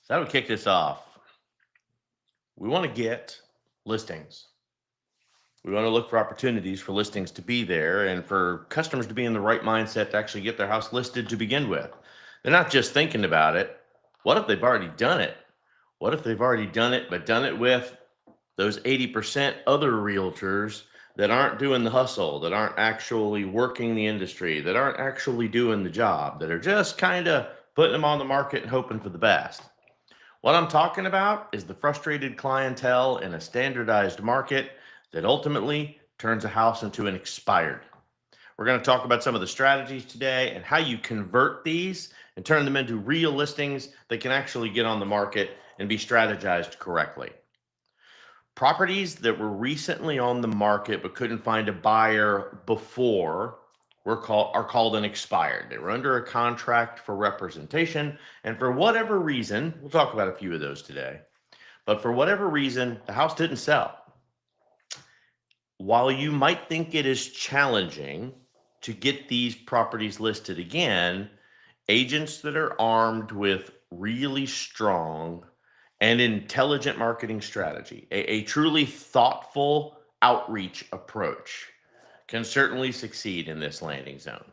So that would kick this off. We want to get listings. We want to look for opportunities for listings to be there and for customers to be in the right mindset to actually get their house listed to begin with. They're not just thinking about it. What if they've already done it? What if they've already done it, but done it with those 80% other realtors that aren't doing the hustle, that aren't actually working the industry, that aren't actually doing the job, that are just kind of putting them on the market and hoping for the best? What I'm talking about is the frustrated clientele in a standardized market that ultimately turns a house into an expired. We're going to talk about some of the strategies today and how you convert these and turn them into real listings that can actually get on the market and be strategized correctly. Properties that were recently on the market but couldn't find a buyer before are called an expired. They were under a contract for representation, and for whatever reason, we'll talk about a few of those today, but for whatever reason, the house didn't sell. While you might think it is challenging to get these properties listed again, agents that are armed with really strong and intelligent marketing strategy, a truly thoughtful outreach approach, can certainly succeed in this landing zone.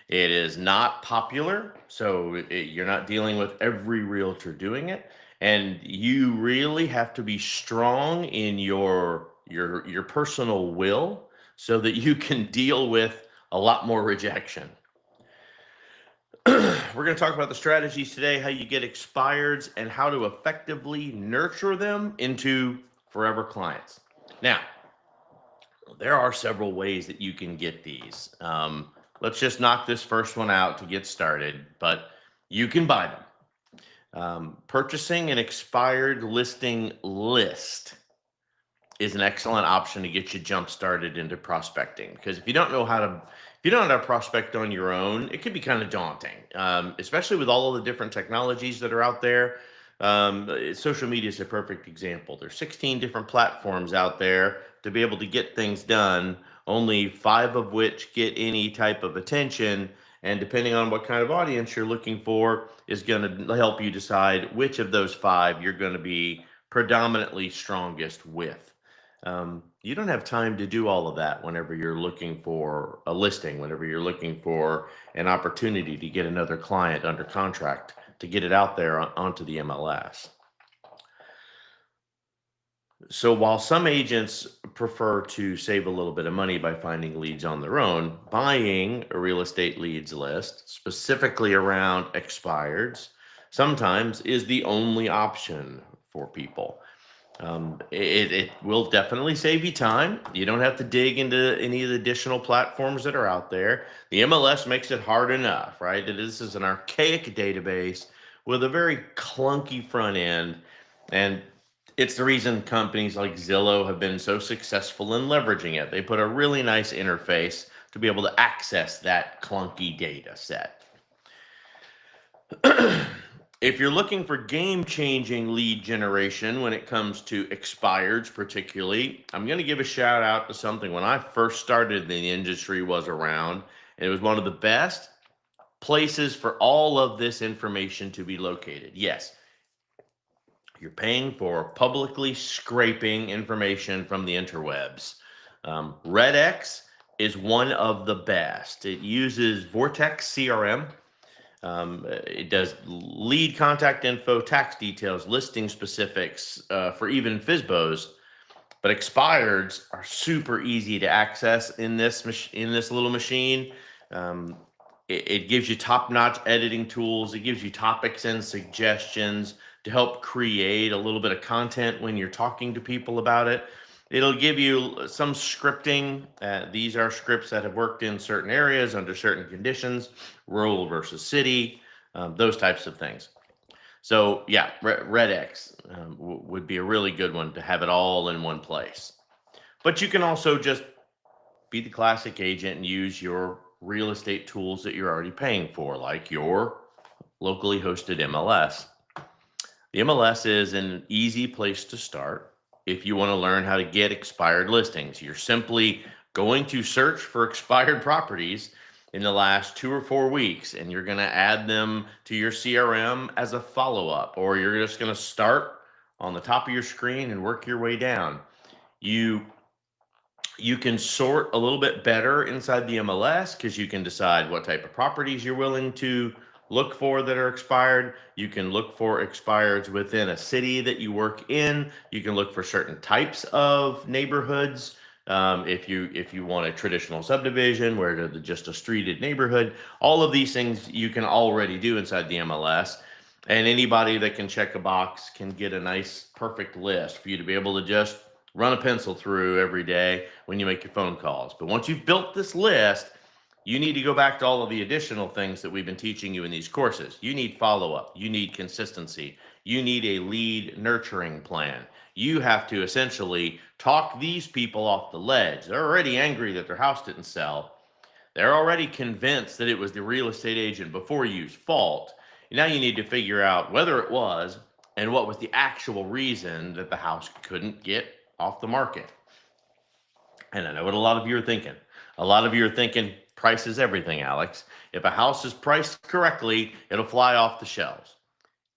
It is not popular, so you're not dealing with every realtor doing it, and you really have to be strong in your personal will so that you can deal with a lot more rejection. We're going to talk about the strategies today, how you get expireds, and how to effectively nurture them into forever clients. Now, there are several ways that you can get these. Let's just knock this first one out to get started, but you can buy them. Purchasing an expired listing list is an excellent option to get you jump started into prospecting, because if you don't know how to prospect on your own, it can be kind of daunting, especially with all of the different technologies that are out there. Social media is a perfect example. There's 16 different platforms out there to be able to get things done, only 5 of which get any type of attention. And depending on what kind of audience you're looking for is going to help you decide which of those 5 you're going to be predominantly strongest with. You don't have time to do all of that whenever you're looking for a listing, whenever you're looking for an opportunity to get another client under contract, to get it out there onto the MLS. So while some agents prefer to save a little bit of money by finding leads on their own, buying a real estate leads list specifically around expireds sometimes is the only option for people. It will definitely save you time. You don't have to dig into any of the additional platforms that are out there. The MLS makes it hard enough, right? This is an archaic database with a very clunky front end. And it's the reason companies like Zillow have been so successful in leveraging it. They put a really nice interface to be able to access that clunky data set. If you're looking for game-changing lead generation when it comes to expireds particularly, I'm going to give a shout out to something when I first started in the industry was around, and it was one of the best places for all of this information to be located. Yes, you're paying for publicly scraping information from the interwebs. RedX is one of the best. It uses Vortex CRM. It does lead contact info, tax details, listing specifics, for even FSBOs. But expireds are super easy to access in this little machine. It gives you top-notch editing tools. It gives you topics and suggestions to help create a little bit of content when you're talking to people about it. It'll give you some scripting. These are scripts that have worked in certain areas under certain conditions, rural versus city, those types of things. So yeah, RedX would be a really good one to have it all in one place. But you can also just be the classic agent and use your real estate tools that you're already paying for, like your locally hosted MLS. The MLS is an easy place to start if you want to learn how to get expired listings. You're simply going to search for expired properties, in the last 2 or 4 weeks, and you're going to add them to your CRM as a follow-up, or you're just going to start on the top of your screen and work your way down. You can sort a little bit better inside the MLS because you can decide what type of properties you're willing to look for that are expired. You can look for expireds within a city that you work in. You can look for certain types of neighborhoods. If you want a traditional subdivision where they're just a streeted neighborhood, all of these things you can already do inside the MLS. And anybody that can check a box can get a nice, perfect list for you to be able to just run a pencil through every day when you make your phone calls. But once you've built this list, you need to go back to all of the additional things that we've been teaching you in these courses. You need follow-up. You need consistency. You need a lead nurturing plan. You have to essentially talk these people off the ledge. They're already angry that their house didn't sell. They're already convinced that it was the real estate agent before you's fault. Now you need to figure out whether it was and what was the actual reason that the house couldn't get off the market. And I know what a lot of you are thinking. A lot of you are thinking price is everything, Alex. If a house is priced correctly, it'll fly off the shelves.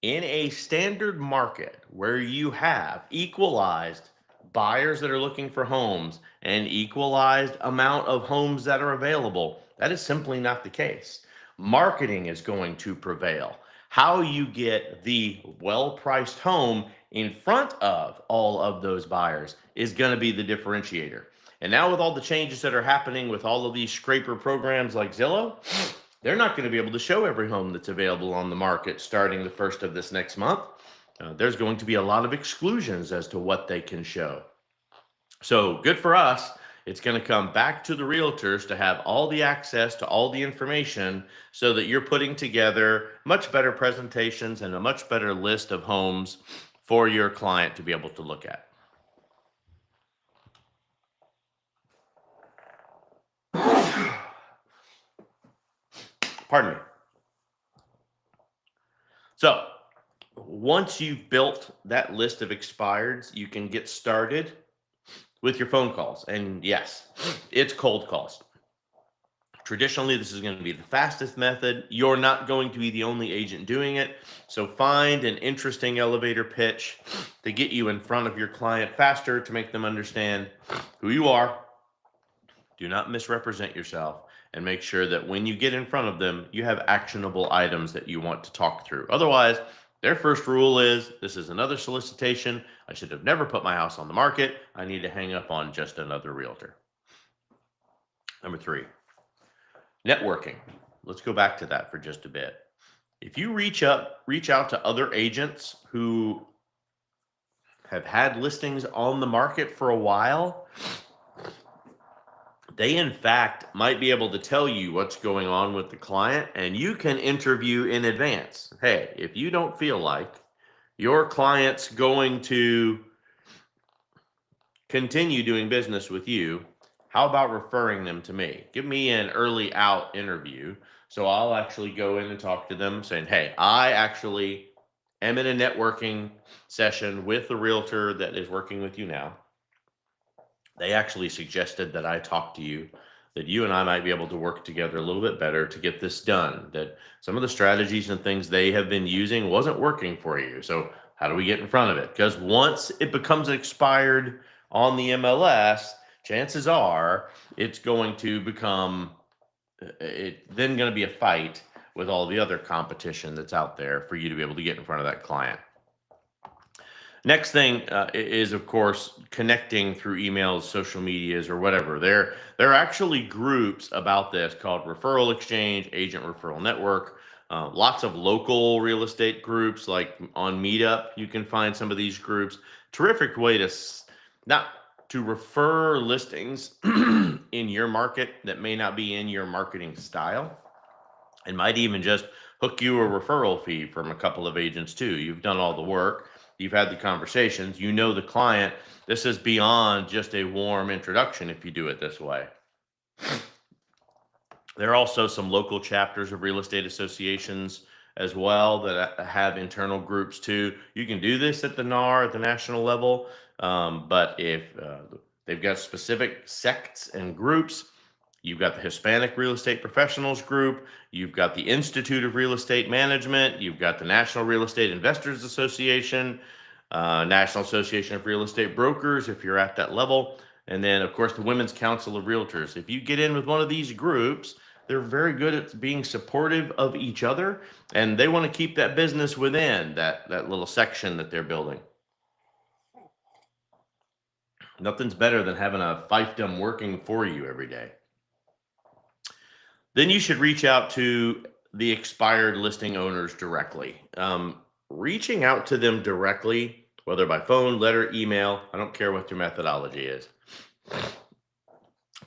In a standard market where you have equalized buyers that are looking for homes and equalized amount of homes that are available, that is simply not the case. Marketing is going to prevail. How you get the well-priced home in front of all of those buyers is going to be the differentiator. And now with all the changes that are happening with all of these scraper programs like Zillow, they're not going to be able to show every home that's available on the market starting the first of this next month. There's going to be a lot of exclusions as to what they can show. So good for us. It's going to come back to the realtors to have all the access to all the information so that you're putting together much better presentations and a much better list of homes for your client to be able to look at. Pardon me. So once you've built that list of expireds, you can get started with your phone calls. And yes, it's cold calls. Traditionally, this is going to be the fastest method. You're not going to be the only agent doing it. So find an interesting elevator pitch to get you in front of your client faster, to make them understand who you are. Do not misrepresent yourself, and make sure that when you get in front of them, you have actionable items that you want to talk through. Otherwise, their first rule is, this is another solicitation. I should have never put my house on the market. I need to hang up on just another realtor. Number 3, networking. Let's go back to that for just a bit. If you reach out to other agents who have had listings on the market for a while, they in fact might be able to tell you what's going on with the client, and you can interview in advance. Hey, if you don't feel like your client's going to continue doing business with you, how about referring them to me? Give me an early out interview. So I'll actually go in and talk to them saying, hey, I actually am in a networking session with the realtor that is working with you now. They actually suggested that I talk to you, that you and I might be able to work together a little bit better to get this done, that some of the strategies and things they have been using wasn't working for you. So how do we get in front of it? Because once it becomes expired on the MLS, chances are it's going to become, then going to be a fight with all the other competition that's out there for you to be able to get in front of that client. Next thing is, of course, connecting through emails, social medias, or whatever. There are actually groups about this called Referral Exchange, Agent Referral Network. Lots of local real estate groups, like on Meetup, you can find some of these groups. Terrific way to not to refer listings in your market that may not be in your marketing style, and might even just hook you a referral fee from a couple of agents too. You've done all the work. You've had the conversations, you know the client. This is beyond just a warm introduction if you do it this way. There are also some local chapters of real estate associations as well that have internal groups too. You can do this at the NAR, at the national level, but if they've got specific sects and groups, You've got the Hispanic Real Estate Professionals Group. You've got the Institute of Real Estate Management. You've got the National Real Estate Investors Association, National Association of Real Estate Brokers, if you're at that level. And then, of course, the Women's Council of Realtors. If you get in with one of these groups, they're very good at being supportive of each other, and they want to keep that business within that little section that they're building. Nothing's better than having a fiefdom working for you every day. Then you should reach out to the expired listing owners directly. Reaching out to them directly, whether by phone, letter, email, I don't care what your methodology is.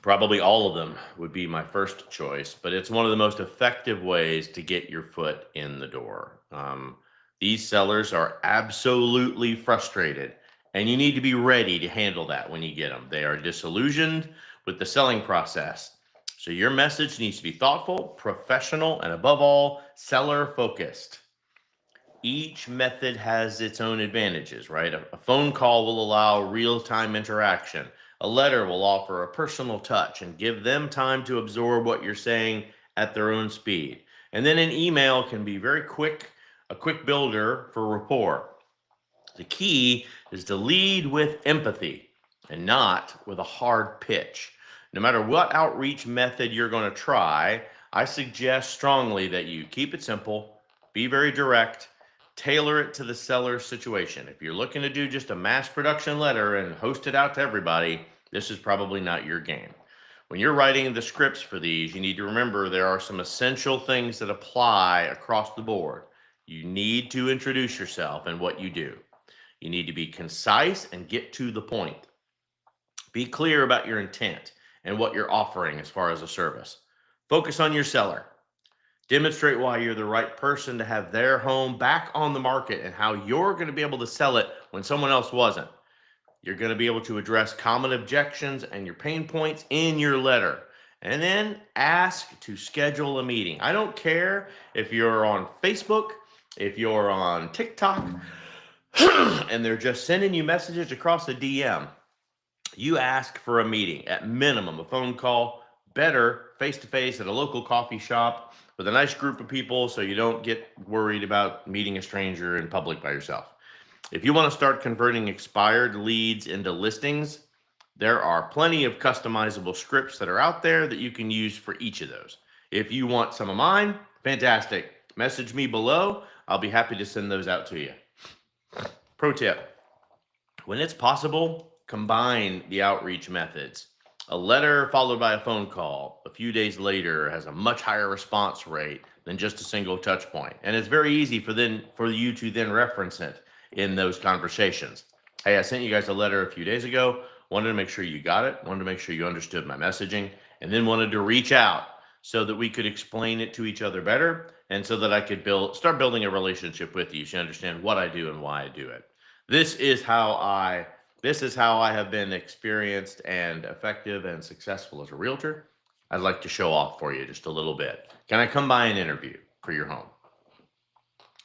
Probably all of them would be my first choice, but it's one of the most effective ways to get your foot in the door. These sellers are absolutely frustrated, and you need to be ready to handle that when you get them. They are disillusioned with the selling process. So your message needs to be thoughtful, professional, and above all, seller focused. Each method has its own advantages, right? A phone call will allow real-time interaction. A letter will offer a personal touch and give them time to absorb what you're saying at their own speed. And then an email can be very quick, a quick builder for rapport. The key is to lead with empathy and not with a hard pitch. No matter what outreach method you're going to try, I suggest strongly that you keep it simple, be very direct, tailor it to the seller's situation. If you're looking to do just a mass production letter and host it out to everybody, this is probably not your game. When you're writing the scripts for these, you need to remember there are some essential things that apply across the board. You need to introduce yourself and what you do. You need to be concise and get to the point. Be clear about your intent and what you're offering as far as a service. Focus on your seller. Demonstrate why you're the right person to have their home back on the market and how you're going to be able to sell it when someone else wasn't. You're going to be able to address common objections and your pain points in your letter. And then ask to schedule a meeting. I don't care if you're on Facebook, if you're on TikTok, and they're just sending you messages across the DM. You ask for a meeting, at minimum, a phone call, better face-to-face at a local coffee shop with a nice group of people so you don't get worried about meeting a stranger in public by yourself. If you want to start converting expired leads into listings, there are plenty of customizable scripts that are out there that you can use for each of those. If you want some of mine, fantastic. Message me below. I'll be happy to send those out to you. Pro tip, when it's possible, combine the outreach methods. A letter followed by a phone call a few days later has a much higher response rate than just a single touch point. And it's very easy for you to then reference it in those conversations. Hey, I sent you guys a letter a few days ago, wanted to make sure you got it, wanted to make sure you understood my messaging, and then wanted to reach out so that we could explain it to each other better and so that I could start building a relationship with you so you understand what I do and why I do it. This is how I have been experienced and effective and successful as a realtor. I'd like to show off for you just a little bit. Can I come by and interview for your home?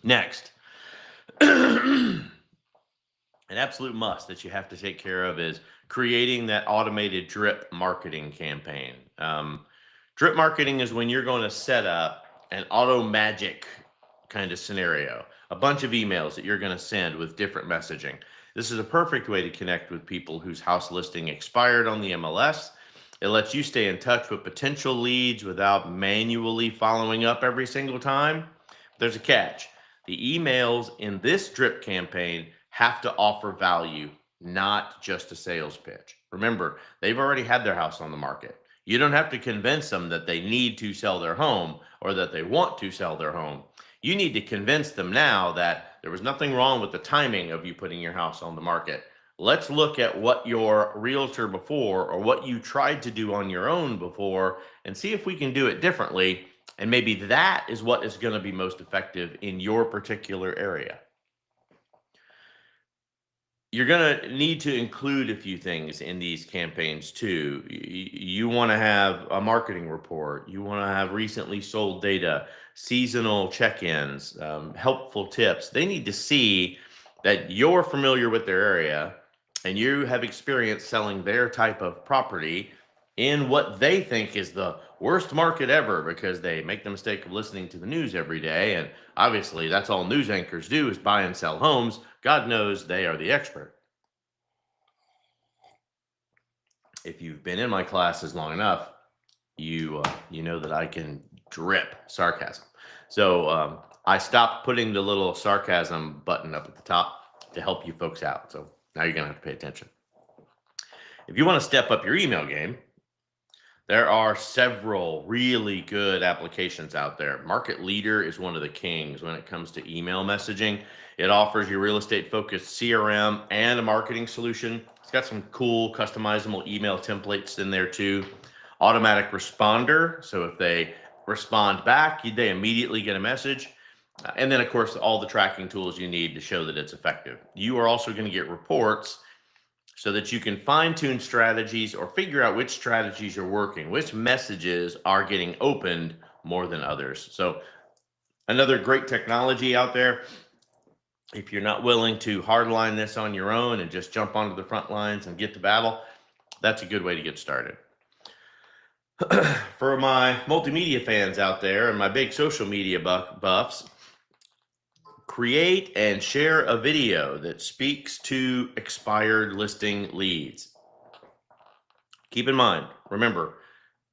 Next, an absolute must that you have to take care of is creating that automated drip marketing campaign. Drip marketing is when you're going to set up an auto magic kind of scenario, a bunch of emails that you're going to send with different messaging. This is a perfect way to connect with people whose house listing expired on the MLS. It lets you stay in touch with potential leads without manually following up every single time. There's a catch. The emails in this drip campaign have to offer value, not just a sales pitch. Remember, they've already had their house on the market. You don't have to convince them that they need to sell their home or that they want to sell their home. You need to convince them now that there was nothing wrong with the timing of you putting your house on the market. Let's look at what your realtor before or what you tried to do on your own before and see if we can do it differently. And maybe that is what is going to be most effective in your particular area. You're going to need to include a few things in these campaigns too. You want to have a marketing report. You want to have recently sold data, seasonal check-ins, helpful tips. They need to see that you're familiar with their area and you have experience selling their type of property in what they think is the worst market ever because they make the mistake of listening to the news every day. And obviously, that's all news anchors do is buy and sell homes. God knows they are the expert. If you've been in my classes long enough, you know that I can drip sarcasm. So I stopped putting the little sarcasm button up at the top to help you folks out. So now you're gonna have to pay attention. If you want to step up your email game, there are several really good applications out there. Market Leader is one of the kings when it comes to email messaging. It offers you real estate focused CRM and a marketing solution. It's got some cool customizable email templates in there too. Automatic responder. So if they respond back, they immediately get a message. And then, of course, all the tracking tools you need to show that it's effective. You are also going to get reports so that you can fine tune strategies or figure out which strategies are working, which messages are getting opened more than others. So, another great technology out there. If you're not willing to hardline this on your own and just jump onto the front lines and get to battle, that's a good way to get started. For my multimedia fans out there and my big social media buffs, create and share a video that speaks to expired listing leads. Keep in mind, remember,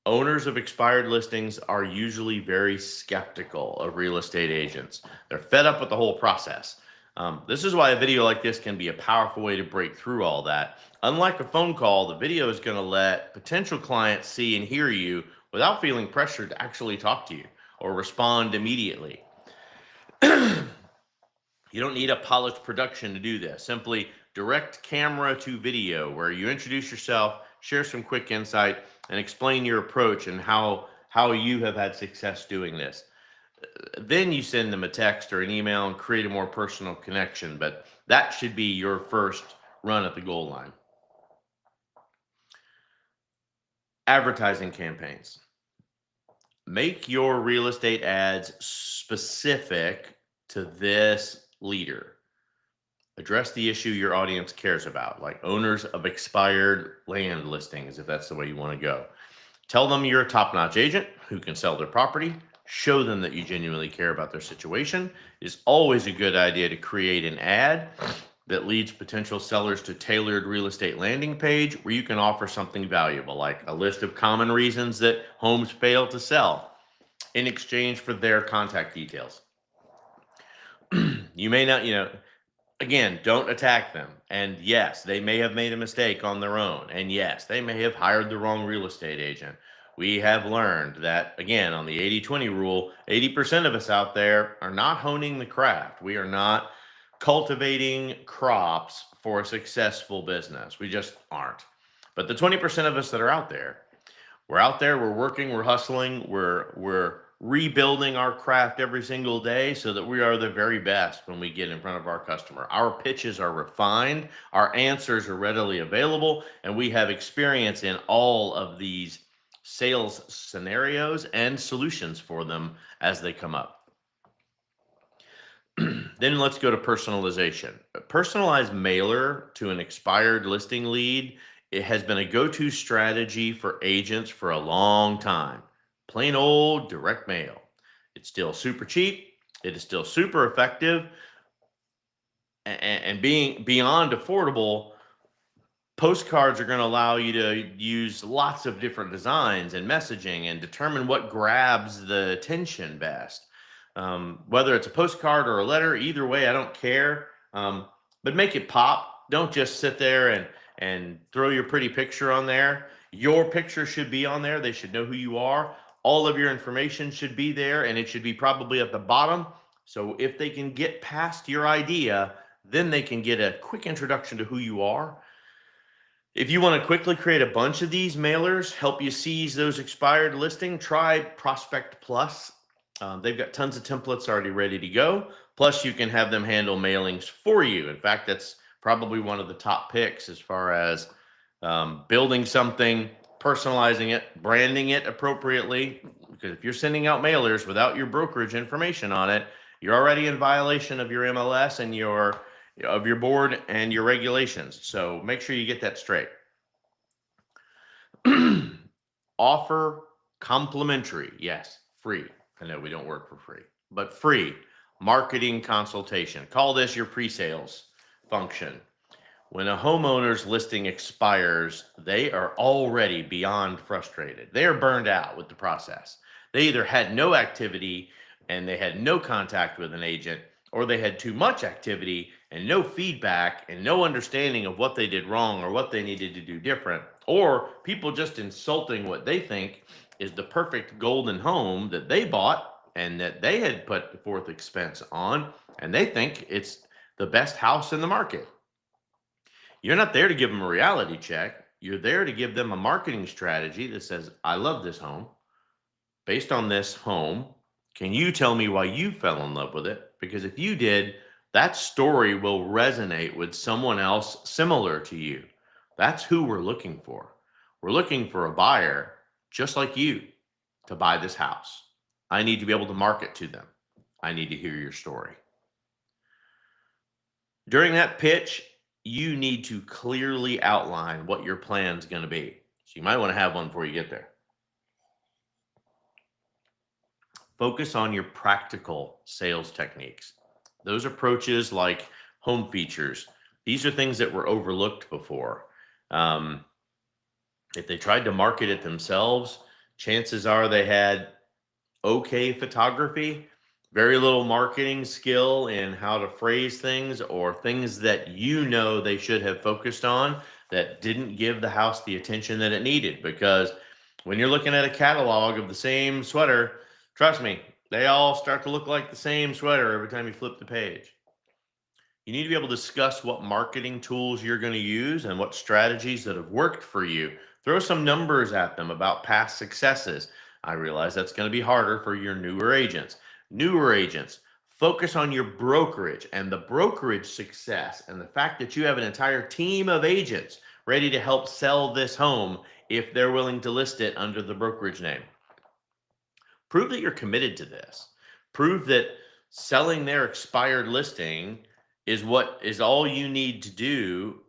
owners of expired listings are usually very skeptical of real estate agents. They're fed up with the whole process. This is why a video like this can be a powerful way to break through all that. Unlike a phone call, the video is going to let potential clients see and hear you without feeling pressured to actually talk to you or respond immediately. You don't need a polished production to do this. Simply direct camera to video where you introduce yourself, share some quick insight, and explain your approach and how you have had success doing this. Then you send them a text or an email and create a more personal connection, but that should be your first run at the goal line. Advertising campaigns. Make your real estate ads specific to this leader. Address the issue your audience cares about, like owners of expired land listings, if that's the way you want to go. Tell them you're a top-notch agent who can sell their property. Show them that you genuinely care about their situation. It's always a good idea to create an ad that leads potential sellers to tailored real estate landing page where you can offer something valuable, like a list of common reasons that homes fail to sell in exchange for their contact details. You may not, again, don't attack them. And yes, they may have made a mistake on their own. And yes, they may have hired the wrong real estate agent. We have learned that, again, on the 80-20 rule, 80% of us out there are not honing the craft. We are not cultivating crops for a successful business. We just aren't. But the 20% of us that are out there, we're working, we're hustling, we're rebuilding our craft every single day so that we are the very best when we get in front of our customer. Our pitches are refined, our answers are readily available, and we have experience in all of these sales scenarios and solutions for them as they come up. Then let's go to personalization. A personalized mailer to an expired listing lead, it has been a go-to strategy for agents for a long time. Plain old direct mail. It's still super cheap. It is still super effective. And being beyond affordable, postcards are going to allow you to use lots of different designs and messaging and determine what grabs the attention best. Whether it's a postcard or a letter, either way, I don't care. But make it pop. Don't just sit there and throw your pretty picture on there. Your picture should be on there. They should know who you are. All of your information should be there, and it should be probably at the bottom. So if they can get past your idea, then they can get a quick introduction to who you are. If you want to quickly create a bunch of these mailers, help you seize those expired listings, try Prospect Plus. They've got tons of templates already ready to go. Plus, you can have them handle mailings for you. In fact, that's probably one of the top picks as far as building something, personalizing it, branding it appropriately. Because if you're sending out mailers without your brokerage information on it, you're already in violation of your MLS and your board and your regulations. So make sure you get that straight. offer complimentary, yes, free. I know we don't work for free, but free marketing consultation. Call this your pre-sales function. When a homeowner's listing expires, they are already beyond frustrated. They are burned out with the process. They either had no activity and they had no contact with an agent, or they had too much activity and no feedback and no understanding of what they did wrong or what they needed to do different, or people just insulting what they think is the perfect golden home that they bought and that they had put forth expense on, and they think it's the best house in the market. You're not there to give them a reality check. You're there to give them a marketing strategy that says, I love this home. Based on this home, can you tell me why you fell in love with it? Because if you did, that story will resonate with someone else similar to you. That's who we're looking for. We're looking for a buyer just like you to buy this house. I need to be able to market to them. I need to hear your story. During that pitch, you need to clearly outline what your plan is going to be. So you might want to have one before you get there. Focus on your practical sales techniques. Those approaches like home features, these are things that were overlooked before. If they tried to market it themselves, chances are they had okay photography, very little marketing skill in how to phrase things, or things that you know they should have focused on that didn't give the house the attention that it needed. Because when you're looking at a catalog of the same sweater, trust me, they all start to look like the same sweater every time you flip the page. You need to be able to discuss what marketing tools you're going to use and what strategies that have worked for you. Throw some numbers at them about past successes. I realize that's going to be harder for your newer agents. Newer agents, focus on your brokerage and the brokerage success and the fact that you have an entire team of agents ready to help sell this home if they're willing to list it under the brokerage name. Prove that you're committed to this. Prove that selling their expired listing is what is all you need to do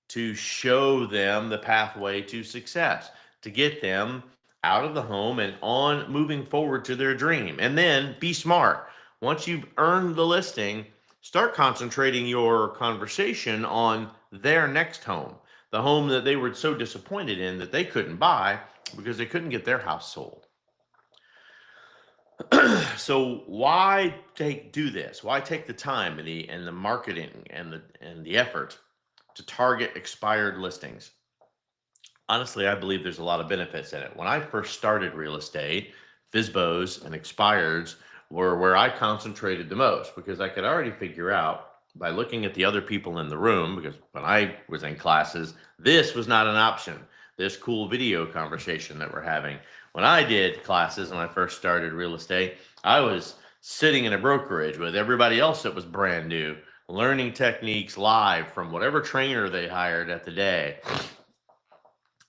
to show them the pathway to success, to get them out of the home and on moving forward to their dream. And then be smart. Once you've earned the listing, start concentrating your conversation on their next home, the home that they were so disappointed in that they couldn't buy because they couldn't get their house sold. So why do this? Why take the time and the marketing and the effort to target expired listings? Honestly, I believe there's a lot of benefits in it. When I first started real estate, FSBOs and expireds were where I concentrated the most, because I could already figure out by looking at the other people in the room, because when I was in classes, this was not an option. This cool video conversation that we're having. When I did classes when I first started real estate, I was sitting in a brokerage with everybody else that was brand new, learning techniques live from whatever trainer they hired at the day.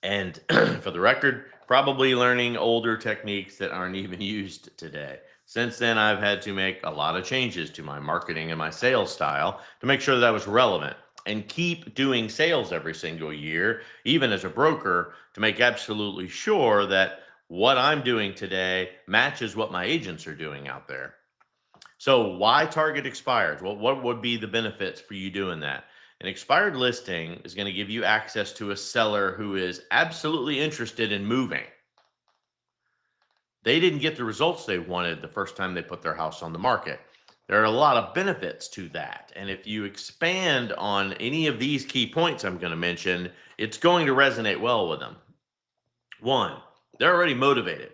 And for the record, probably learning older techniques that aren't even used today. Since then, I've had to make a lot of changes to my marketing and my sales style to make sure that I was relevant, and keep doing sales every single year, even as a broker, to make absolutely sure that what I'm doing today matches what my agents are doing out there. So why target expireds? Well, what would be the benefits for you doing that? An expired listing is going to give you access to a seller who is absolutely interested in moving. They didn't get the results they wanted the first time they put their house on the market. There are a lot of benefits to that. And if you expand on any of these key points I'm going to mention, it's going to resonate well with them. One, they're already motivated.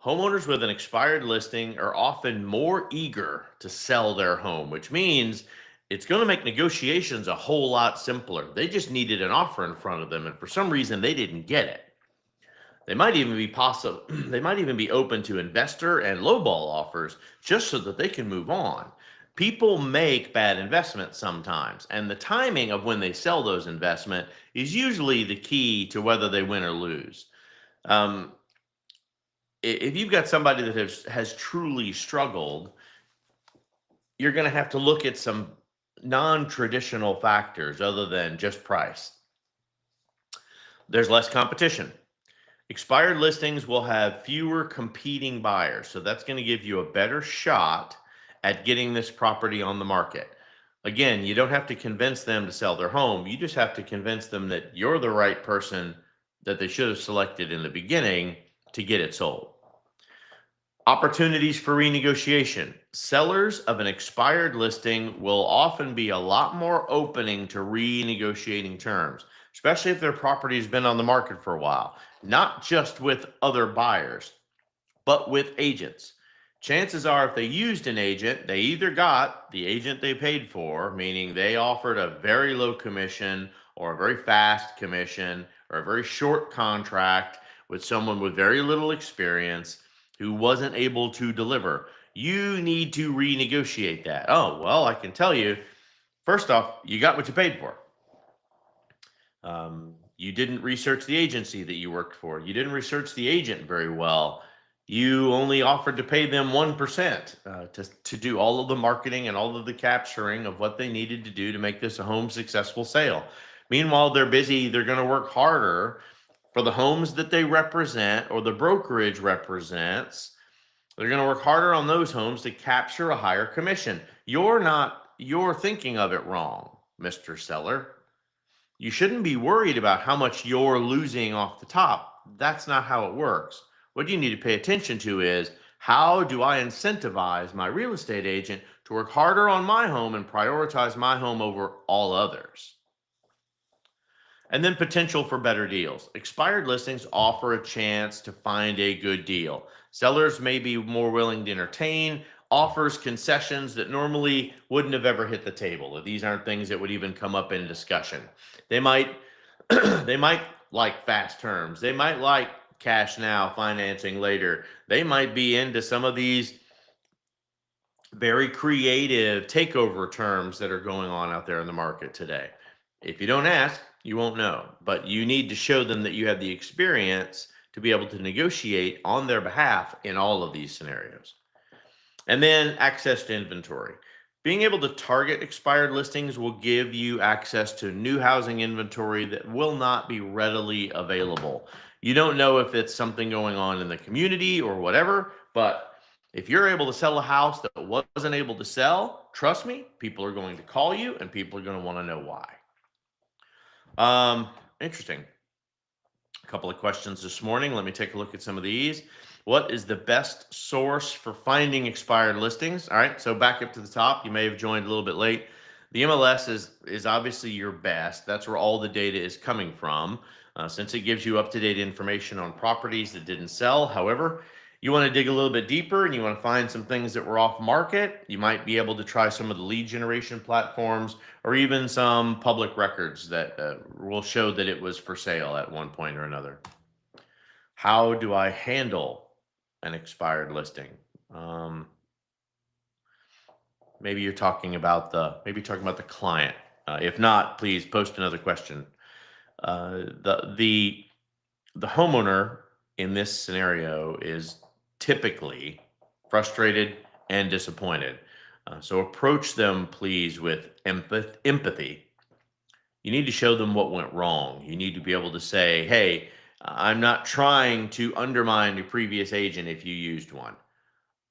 Homeowners with an expired listing are often more eager to sell their home, which means it's going to make negotiations a whole lot simpler. They just needed an offer in front of them, and for some reason they didn't get it. They might even be open to investor and lowball offers just so that they can move on. People make bad investments sometimes, and the timing of when they sell those investments is usually the key to whether they win or lose. If you've got somebody that has truly struggled, you're going to have to look at some non-traditional factors other than just price. There's less competition. Expired listings will have fewer competing buyers, so that's going to give you a better shot at getting this property on the market. Again, you don't have to convince them to sell their home. You just have to convince them that you're the right person that they should have selected in the beginning to get it sold. Opportunities for renegotiation. Sellers of an expired listing will often be a lot more opening to renegotiating terms, especially if their property has been on the market for a while, not just with other buyers, but with agents. Chances are, if they used an agent, they either got the agent they paid for, meaning they offered a very low commission or a very fast commission or a very short contract with someone with very little experience who wasn't able to deliver. You need to renegotiate that. Oh, well, I can tell you, first off, you got what you paid for. You didn't research the agency that you worked for. You didn't research the agent very well. You only offered to pay them 1% to do all of the marketing and all of the capturing of what they needed to do to make this a home successful sale. Meanwhile, they're busy. They're going to work harder for the homes that they represent or the brokerage represents. They're going to work harder on those homes to capture a higher commission. You're thinking of it wrong, Mr. Seller. You shouldn't be worried about how much you're losing off the top. That's not how it works. What you need to pay attention to is, how do I incentivize my real estate agent to work harder on my home and prioritize my home over all others? And then potential for better deals. Expired listings offer a chance to find a good deal. Sellers may be more willing to entertain offers, concessions that normally wouldn't have ever hit the table. These aren't things that would even come up in discussion. They might they might like fast terms. They might like cash now, financing later. They might be into some of these very creative takeover terms that are going on out there in the market today. If you don't ask, you won't know, but you need to show them that you have the experience to be able to negotiate on their behalf in all of these scenarios. And then access to inventory. Being able to target expired listings will give you access to new housing inventory that will not be readily available. You don't know if it's something going on in the community or whatever, but if you're able to sell a house that wasn't able to sell, trust me, people are going to call you and people are going to want to know why. Interesting. A couple of questions this morning. Let me take a look at some of these. What is the best source for finding expired listings? All right, so back up to the top. You may have joined a little bit late. The MLS is obviously your best. That's where all the data is coming from, since it gives you up-to-date information on properties that didn't sell. However, you want to dig a little bit deeper and you want to find some things that were off market. You might be able to try some of the lead generation platforms or even some public records that will show that it was for sale at one point or another. How do I handle an expired listing? Maybe you're talking about the client. If not, please post another question. The homeowner in this scenario is typically frustrated and disappointed. So approach them, please, with empathy. You need to show them what went wrong. You need to be able to say, hey, I'm not trying to undermine a previous agent if you used one.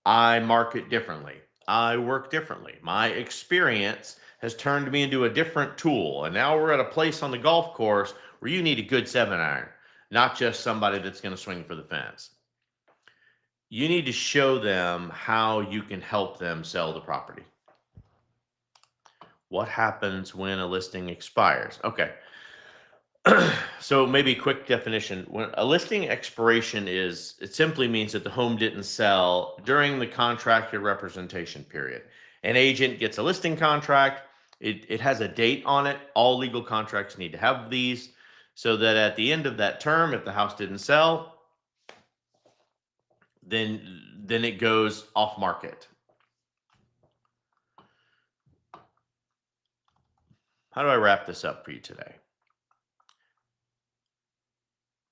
I market differently. I work differently. My experience has turned me into a different tool. And now we're at a place on the golf course where you need a good 7-iron, not just somebody that's going to swing for the fence. You need to show them how you can help them sell the property. What happens when a listing expires? Okay. So maybe a quick definition. When a listing expiration it simply means that the home didn't sell during the contracted representation period. An agent gets a listing contract. It has a date on it. All legal contracts need to have these, so that at the end of that term, if the house didn't sell, then it goes off market. How do I wrap this up for you today?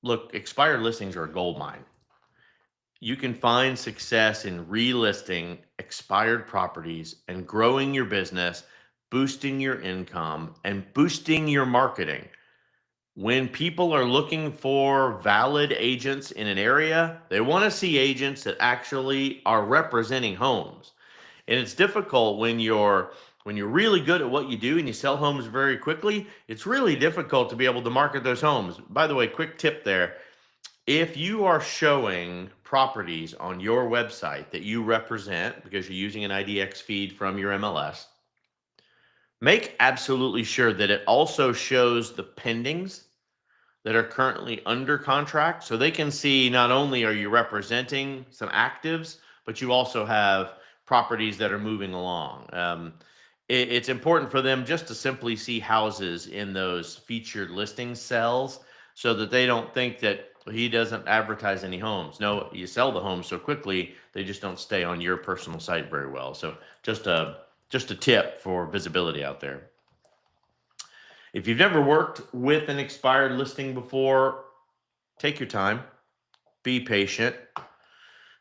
Look, expired listings are a gold mine. You can find success in relisting expired properties and growing your business, boosting your income, and boosting your marketing When people are looking for valid agents in an area, they want to see agents that actually are representing homes. And it's difficult when you're really good at what you do and you sell homes very quickly. It's really difficult to be able to market those homes. By the way, quick tip there. If you are showing properties on your website that you represent because you're using an IDX feed from your MLS, make absolutely sure that it also shows the pendings that are currently under contract, so they can see not only are you representing some actives, but you also have properties that are moving along. It's important for them just to simply see houses in those featured listing cells so that they don't think that he doesn't advertise any homes. No, you sell the homes so quickly, they just don't stay on your personal site very well. So just a tip for visibility out there. If you've never worked with an expired listing before, take your time, be patient.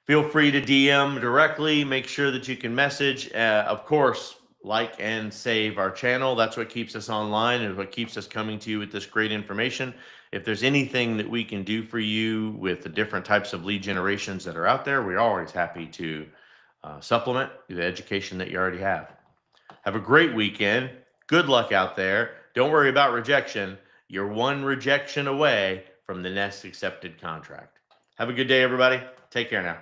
Feel free to DM directly. Make sure that you can message. Of course, like and save our channel. That's what keeps us online and what keeps us coming to you with this great information. If there's anything that we can do for you with the different types of lead generations that are out there, we're always happy to supplement the education that you already have. Have a great weekend. Good luck out there. Don't worry about rejection. You're one rejection away from the next accepted contract. Have a good day, everybody. Take care now.